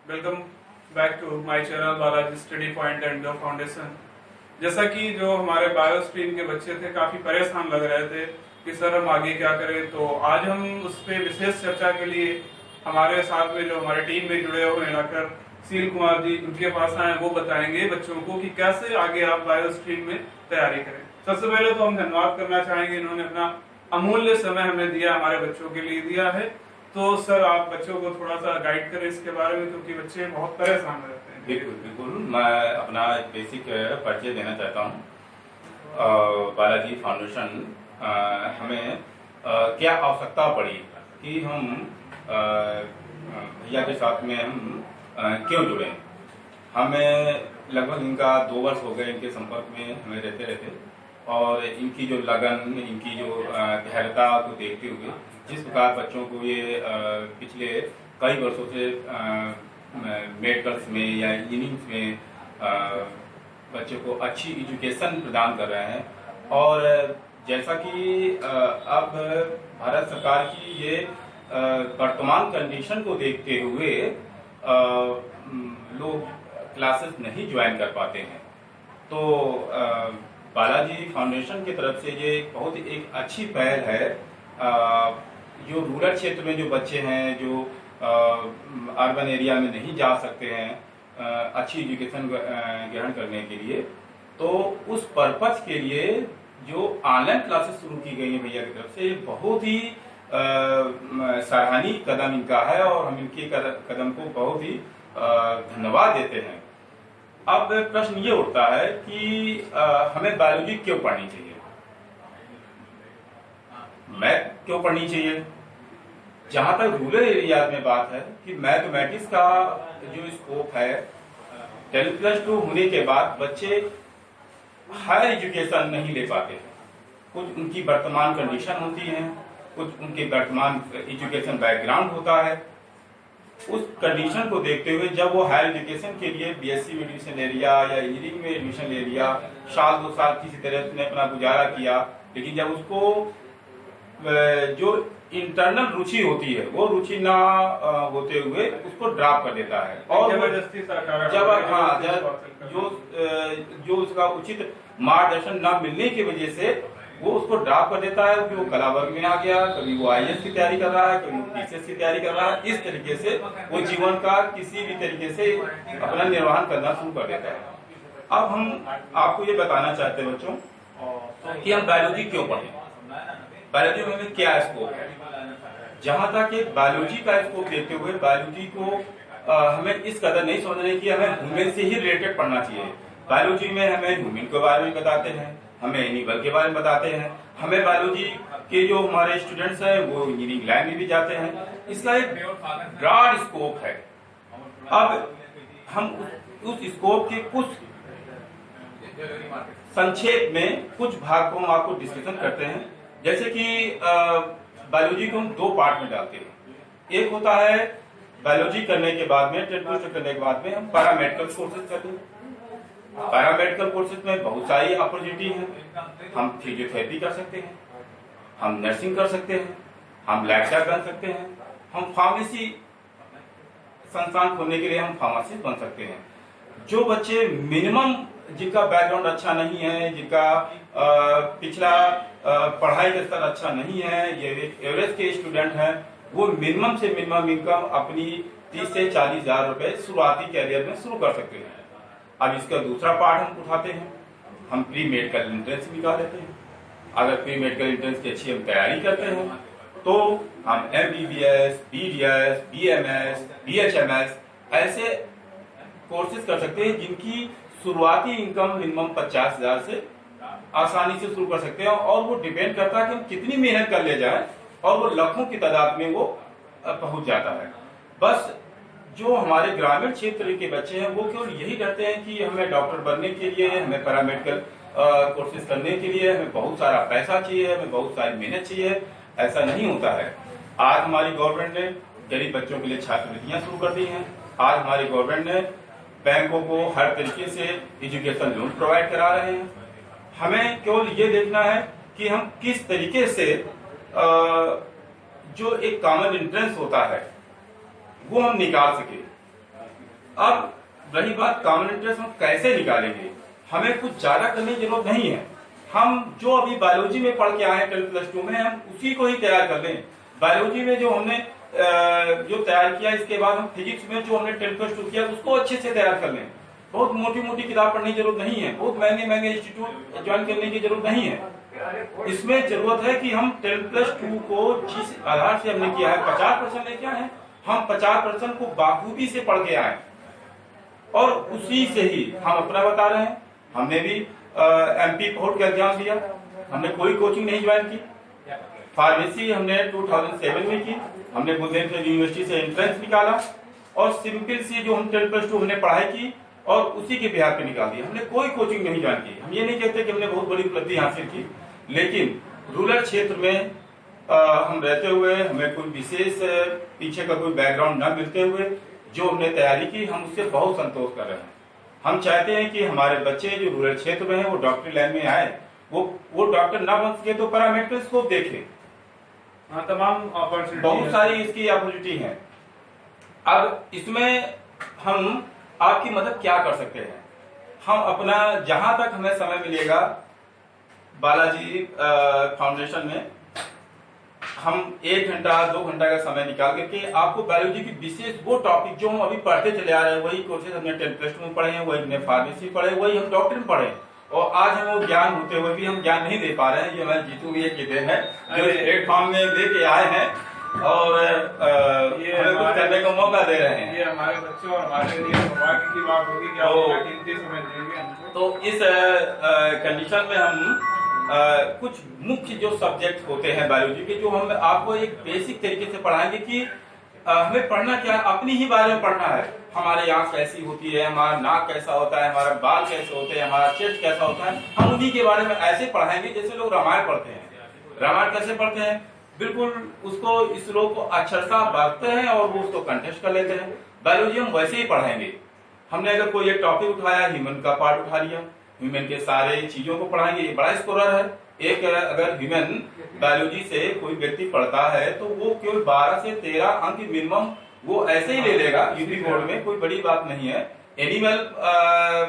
Welcome back to my channel Balaji study point and the foundation. जैसा कि जो हमारे बायो स्ट्रीम के बच्चे थे काफी परेशान लग रहे थे कि सर हम आगे क्या करें, तो आज हम उस पर विशेष चर्चा के लिए हमारे साथ में जो हमारे टीम में जुड़े हुए हैं डॉक्टर सील कुमार जी, उनके पास आए, वो बताएंगे बच्चों को कि कैसे आगे आप बायो स्ट्रीम में तैयारी करें। सबसे पहले तो हम धन्यवाद करना चाहेंगे, इन्होंने अपना अमूल्य समय हमें दिया, हमारे बच्चों के लिए दिया है। तो सर आप बच्चों को थोड़ा सा गाइड करें इसके बारे में, क्योंकि बच्चे बहुत परेशान रहते हैं। बिल्कुल बिल्कुल, मैं अपना बेसिक परिचय देना चाहता हूँ। बालाजी फाउंडेशन हमें क्या आवश्यकता पड़ी कि हम भैया के साथ में हम क्यों जुड़े। हमें लगभग इनका 2 वर्ष हो गए इनके संपर्क में हमें रहते रहते, और इनकी जो लगन, इनकी जो धैर्यता को देखते हुए जिस प्रकार बच्चों को ये पिछले कई वर्षों से मेडिकल्स में या इंजीनियरिंग में बच्चों को अच्छी एजुकेशन प्रदान कर रहे हैं। और जैसा कि अब भारत सरकार की ये वर्तमान कंडीशन को देखते हुए लोग क्लासेस नहीं ज्वाइन कर पाते हैं, तो बालाजी फाउंडेशन की तरफ से ये बहुत एक अच्छी पहल है। जो रूरल क्षेत्र में जो बच्चे हैं, जो अर्बन एरिया में नहीं जा सकते हैं अच्छी एजुकेशन ग्रहण करने के लिए, तो उस पर्पज के लिए जो ऑनलाइन क्लासेस शुरू की गई है भैया की तरफ से, बहुत ही सराहनीय कदम इनका है और हम इनके कदम को बहुत ही धन्यवाद देते हैं। अब प्रश्न ये उठता है कि हमें बायोलॉजी क्यों पढ़नी चाहिए, मैथ क्यों पढ़नी चाहिए। जहां तक रूरल एरिया में बात है कि मैथमेटिक्स का जो स्कोप है 10+2 होने के बाद बच्चे हायर एजुकेशन नहीं ले पाते हैं। कुछ उनकी वर्तमान कंडीशन होती है, कुछ उनके वर्तमान एजुकेशन बैकग्राउंड होता है। उस कंडीशन को देखते हुए जब वो हायर एजुकेशन के लिए बीएससी में एडमिशन ले लिया या इंजीनियरिंग में एडमिशन ले लिया, साल 2 साल किसी तरह उसने अपना गुजारा किया, लेकिन जब उसको जो इंटरनल रुचि होती है वो रुचि ना होते हुए उसको ड्रॉप कर देता है, और जो उसका उचित मार्गदर्शन ना मिलने की वजह से वो उसको ड्रॉप कर देता है। कभी वो कला वर्ग में आ गया, कभी वो आईएएस की तैयारी कर रहा है, कभी वो पीसीएस की तैयारी कर रहा है। इस तरीके से वो जीवन का किसी भी तरीके से अपना निर्वहन करना शुरू कर देता है। अब हम आपको ये बताना चाहते हैं बच्चों कि हम बायोलॉजी क्यों पढ़ें, बायोलॉजी में क्या स्कोप है। जहां तक एक बायोलॉजी का स्कोप देते हुए बायोलॉजी को हमें इस कदर नहीं समझना कि हमें ह्यूमन से ही रिलेटेड पढ़ना चाहिए। बायोलॉजी में हमें ह्यूमन के बारे में बताते हैं, हमें एनिमल के बारे में बताते हैं, हमें बायोलॉजी के जो हमारे स्टूडेंट्स हैं वो इंजीनियरिंग लाइन में भी जाते हैं। इसका एक ब्रॉड स्कोप है। अब हम उस स्कोप के कुछ संक्षेप में कुछ भाग को हम आपको डिस्कशन करते हैं। जैसे कि बायोलॉजी को हम 2 पार्ट में डालते हैं। एक होता है बायोलॉजी करने के बाद में, 10+ करने के बाद में हम पैरामेडिकल कोर्सेज करते हैं। पैरामेडिकल कोर्सेज में बहुत सारी अपॉर्चुनिटी है। हम फिजियोथेरेपी कर सकते हैं, हम नर्सिंग कर सकते हैं, हम लेक्चरर बन सकते हैं, हम फार्मेसी संस्थान खोलने के लिए हम फार्मासिस्ट बन सकते हैं। जो बच्चे मिनिमम जिनका बैकग्राउंड अच्छा नहीं है, जिनका पिछला पढ़ाई का स्तर अच्छा नहीं है, ये एवरेज के स्टूडेंट हैं, वो मिनिमम से मिनिमम इनकम अपनी 30 से 40 हजार रुपए शुरुआती कैरियर में शुरू कर सकते हैं। अब इसका दूसरा पार्ट हम उठाते हैं, हम प्री मेडिकल एंट्रेंस निकाल लेते हैं। अगर प्री मेडिकल एंट्रेंस की अच्छी हम तैयारी करते हैं तो हम MBBS, BDS, BMS, BHMS ऐसे कोर्सेज कर सकते हैं जिनकी शुरुआती इनकम मिनिमम 50 हजार से आसानी से शुरू कर सकते हैं। और वो डिपेंड करता है कि हम कितनी मेहनत कर ले जाए, और वो लाखों की तादाद में वो पहुंच जाता है। बस जो हमारे ग्रामीण क्षेत्र के बच्चे हैं वो केवल यही डरते हैं कि हमें डॉक्टर बनने के लिए, हमें पैरामेडिकल कोर्सेज करने के लिए हमें बहुत सारा पैसा चाहिए, हमें बहुत सारी मेहनत चाहिए। ऐसा नहीं होता है। आज हमारी गवर्नमेंट ने गरीब बच्चों के लिए छात्रवृत्तियां शुरू कर दी हैं। आज हमारी गवर्नमेंट ने बैंकों को हर तरीके से एजुकेशन लोन प्रोवाइड करा रहे हैं। हमें केवल ये देखना है कि हम किस तरीके से जो एक कॉमन एंट्रेंस होता है वो हम निकाल सके। अब रही बात कॉमन इंटरेस्ट हम कैसे निकालेंगे, हमें कुछ ज्यादा करने की जरूरत नहीं है। हम जो अभी बायोलॉजी में पढ़ के आए 10+2 में, हम उसी को ही तैयार कर लें। बायोलॉजी में जो हमने जो तैयार किया, इसके बाद हम फिजिक्स में जो हमने 10+2 किया उसको अच्छे से तैयार कर लें। बहुत मोटी मोटी किताब पढ़ने की जरूरत नहीं है, बहुत महंगे महंगे इंस्टीट्यूट ज्वाइन करने की जरूरत नहीं है। इसमें जरूरत है कि हम 10+2 को जिस आधार से हमने किया है 50% लेके आए हैं, हम 50% को बाखूबी से पढ़ के आए और उसी से ही हम अपना बता रहे हैं। हमने भी MP बोर्ड का एग्जाम दिया, हमने कोई कोचिंग नहीं ज्वाइन की। फार्मेसी हमने 2007 में की, हमने बुंदेलखंड यूनिवर्सिटी से एंट्रेंस निकाला और सिंपल सी जो हम 10+2 हमने पढ़ाई की और उसी के बिहार पे निकाल दिया। हमने कोई कोचिंग नहीं ज्वाइन की। हम ये नहीं कहते कि हमने बहुत बड़ी उपलब्धि हासिल की, लेकिन रूरल क्षेत्र में हम रहते हुए, हमें कोई विशेष पीछे का कोई बैकग्राउंड न मिलते हुए जो हमने तैयारी की, हम उससे बहुत संतोष कर रहे हैं। हम चाहते हैं कि हमारे बच्चे जो रूरल क्षेत्र में हैं वो डॉक्टरी लाइन में आए, वो डॉक्टर ना बन सके तो पैरामेडिकल स्कोप देखें। हाँ, तमाम अपॉर्चुनिटी, बहुत सारी इसकी अपॉर्चुनिटी है। अब इसमें हम आपकी मदद क्या कर सकते हैं, हम अपना जहां तक हमें समय मिलेगा बालाजी फाउंडेशन में हम 1 घंटा 2 घंटा का समय निकाल करके आपको बायोलॉजी की विशेष वो टॉपिक जो हम अभी पढ़ते चले आ रहे हैं, वही कोर्सेज हमने 10+2 में पढ़े हैं, वही हमने फार्मेसी पढ़े, वही हम डॉक्टर में पढ़े, और आज हमें वो ज्ञान होते हुए भी हम ज्ञान नहीं दे पा रहे हैं। ये हमारे जीतू भैया की देन है जो प्लेटफॉर्म में लेके आए हैं और ये हमें कुछ करने का मौका दे रहे हैं। ये हमारे बच्चों और हमारे लिए सौभाग्य की बात होगी कि आप अपना कीमती समय देंगे हमको। तो इस कंडीशन में हम कुछ मुख्य जो सब्जेक्ट होते हैं बायोलॉजी के, जो हम आपको एक बेसिक तरीके से पढ़ाएंगे कि हमें पढ़ना क्या है, अपनी ही बारे में पढ़ना है। हमारे आंख कैसी होती है, हमारा नाक कैसा होता है, हमारा बाल कैसे होते हैं, हमारा चेस्ट कैसा होता है, हम उन्हीं के बारे में ऐसे पढ़ाएंगे जैसे लोग रामायण पढ़ते हैं। रामायण कैसे पढ़ते हैं, बिल्कुल उसको इस श्लोक को अक्षरशः बांटते हैं और वो उसको कंटेस्ट कर लेते हैं। बायोलॉजी हम वैसे ही पढ़ाएंगे। हमने अगर कोई एक टॉपिक उठाया, ह्यूमन का पार्ट उठा लिया, ह्यूमन के सारे चीजों को पढ़ाएंगे। ये बड़ा स्कोरर है। एक अगर ह्यूमन बायोलॉजी से कोई व्यक्ति पढ़ता है तो वो केवल 12 से 13 अंक मिनिमम वो ऐसे ही ले लेगा यूपी बोर्ड में, कोई बड़ी बात नहीं है। एनिमल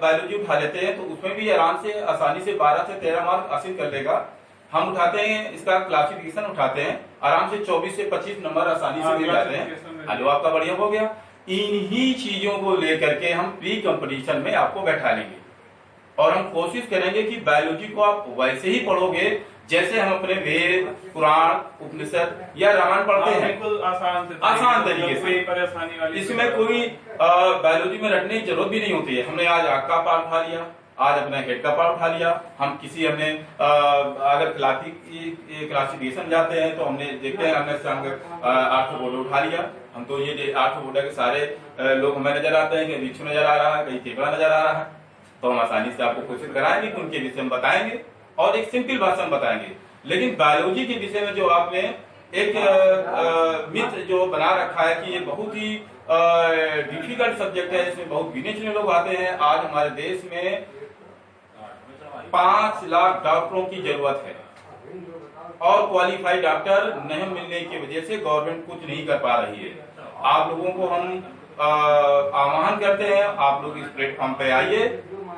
बायोलॉजी उठा लेते हैं तो उसमें भी आराम से आसानी से 12 से 13 मार्क हासिल कर लेगा। हम उठाते हैं इसका क्लासिफिकेशन उठाते हैं, आराम से 24 से 25 नंबर आसानी से मिल जाते हैं। जो आपका बढ़िया हो गया। इन्हीं चीजों को लेकर के हम प्री कंपटीशन में आपको बैठा लेंगे और हम कोशिश करेंगे कि बायोलॉजी को आप वैसे ही पढ़ोगे जैसे हम अपने वेद, पुराण, उपनिषद या रामायण पढ़ते हैं, बिल्कुल आसान तरीके से। परेशानी वाली इसमें कोई बायोलॉजी में रटने की जरूरत भी नहीं होती है। हमने आज आँख का पार्ट उठा लिया, आज अपना हेड का पार्ट उठा लिया। हम किसी हमने अगर क्लासिफिकेशन जाते हैं तो हमने देखते हैं, हमने संग आर्थ्रोपोडा उठा लिया। हम तो ये आर्थ्रोपोडा के सारे लोग हमें नजर आते हैं, कहीं बिच्छू नजर आ रहा है, कहीं केकड़ा नजर आ रहा है, तो हम आसानी से आपको कोशिश कराएंगे कि उनके विषय में बताएंगे और एक सिंपल भाषा में बताएंगे। लेकिन बायोलॉजी के विषय में जो आपने एक मिथ जो बना रखा है कि ये बहुत ही डिफिकल्ट सब्जेक्ट है, इसमें बहुत गिने चुने लोग आते हैं। आज हमारे देश में 5 लाख डॉक्टरों की जरूरत है और क्वालिफाइड डॉक्टर नहीं मिलने की वजह से गवर्नमेंट कुछ नहीं कर पा रही है। आप लोगों को हम आह्वान करते हैं, आप लोग इस प्लेटफॉर्म पे आइए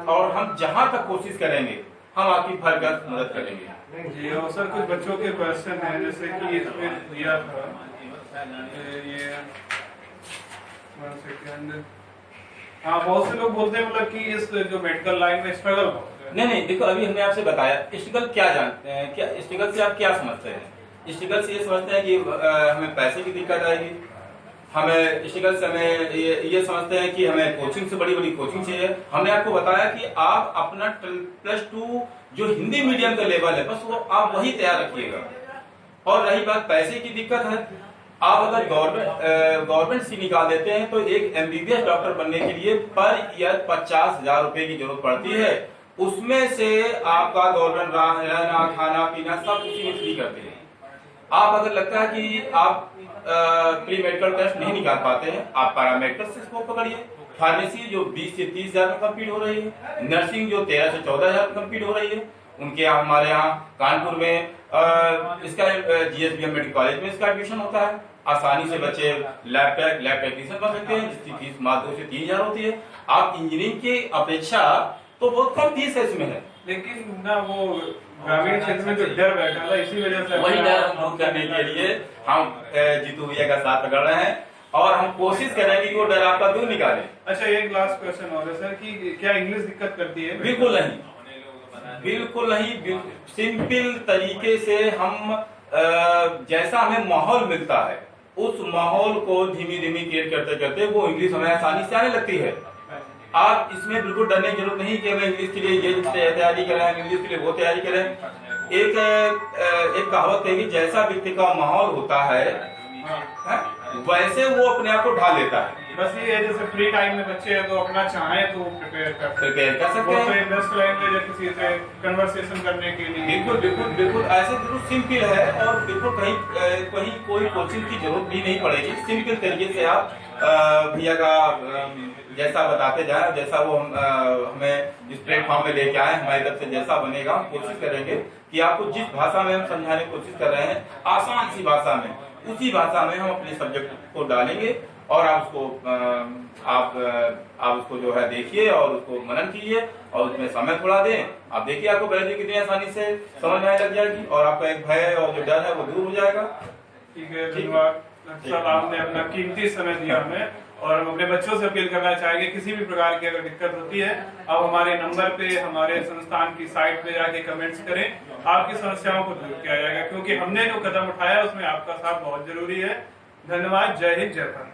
और हम जहां तक कोशिश करेंगे हम आपकी भरगत मदद करेंगे। जी, और सर कुछ बच्चों के क्वेश्चन है, जैसे कि इसमें दिया था ये 1 सेकंड। हाँ, बहुत से लोग बोलते हैं मतलब कि इस जो मेडिकल लाइन में स्ट्रगल बहुत है। नहीं, देखो अभी हमने आपसे बताया स्ट्रगल क्या जानते हैं, क्या स्ट्रगल से आप क्या समझते हैं। स्ट्रगल से ये समझते हैं कि हमें पैसे की दिक्कत आएगी, हमें स्ट्रगल से हमें ये समझते हैं कि हमें कोचिंग से बड़ी कोचिंग चाहिए। हमने आपको बताया कि आप अपना 10+2 जो हिंदी मीडियम का लेवल है बस वो आप वही तैयार रखिएगा। और रही बात पैसे की दिक्कत है, आप अगर गवर्नमेंट से निकाल देते हैं तो एक MBBS डॉक्टर बनने के लिए पर ईयर 50,000 रुपए की जरूरत पड़ती है। उसमें से आपका गवर्नमेंट रहना, खाना पीना सब उसी में फ्री करते हैं। आप अगर लगता है कि आप प्री मेडिकल टेस्ट नहीं निकाल पाते हैं, आप पैरामेडिकल से स्कोप पकड़िए। फार्मेसी जो 20 से 30,000 में कम्पीट हो रही है, नर्सिंग जो 13 से 14,000 में कम्पीट हो रही है, उनके यहाँ हमारे यहाँ कानपुर में इसका GSBM मेडिकल कॉलेज में इसका एडमिशन होता है। आसानी से बच्चे लैब टेक्नीशियन बन सकते हैं, जिसकी फीस मात्र 2 से 3 हजार होती है। आप इंजीनियरिंग की अपेक्षा तो बहुत कम फीस है इसमें है। लेकिन ना वो ग्रामीण क्षेत्र में जो डर बैठा था, इसी वजह से वही डर हम दूर करने के लिए हम जीतू भैया का साथ पकड़ रहे हैं और हम कोशिश करेंगे कि वो डर आपका दूर निकाले। अच्छा, एक लास्ट क्वेश्चन और है सर कि क्या इंग्लिश दिक्कत करती है? बिल्कुल नहीं, बिल्कुल नहीं। सिंपल तरीके से हम जैसा हमें माहौल मिलता है उस माहौल को धीमी धीमी क्रिएट करते करते वो इंग्लिश हमें आसानी से आने लगती है। आप इसमें बिल्कुल डरने की जरूरत नहीं कि हमें इंग्लिश के लिए ये तैयारी करें, इंग्लिश के लिए वो तैयारी करें। एक कहावत है कि जैसा व्यक्ति का माहौल होता है वैसे वो अपने आप को ढाल लेता है। बस ये है, जैसे फ्री टाइम में बच्चे हैं तो अपना चाहे तो प्रिपेयर कर सकते हैं। बेस्ट लैंग्वेज है किसी से कन्वर्सेशन करने के लिए। बिल्कुल बिल्कुल बिल्कुल ऐसे बिल्कुल सिंपल है और बिल्कुल कहीं कोई कोचिंग की जरूरत भी नहीं पड़ेगी। सिंपल तरीके से आप भैया का जैसा बताते जाए, जैसा वो हमें इस प्लेटफॉर्म में लेके आए, हमारी तरफ से जैसा बनेगा हम कोशिश करेंगे कि आपको जिस भाषा में हम समझाने की कोशिश कर रहे हैं आसान सी भाषा में, उसी भाषा में हम अपने सब्जेक्ट को डालेंगे और आप उसको जो है देखिए और उसको मनन कीजिए और उसमें समय थोड़ा दें। आप देखिए आपको बायोलॉजी कितनी आसानी से समझ में आने लग जाएगी और आपका एक भय और जो डर है वो दूर हो जाएगा। ठीक है, धन्यवाद सर, आपने अपना कीमती समय दिया हमें और हम अपने बच्चों से अपील करना चाहेंगे किसी भी प्रकार की अगर दिक्कत होती है आप हमारे नंबर पे हमारे संस्थान की साइट पे जाके कमेंट्स करें, आपकी समस्याओं को दूर किया जाएगा क्योंकि हमने जो कदम उठाया उसमें आपका साथ बहुत जरूरी है। धन्यवाद। जय हिंद, जय भारत।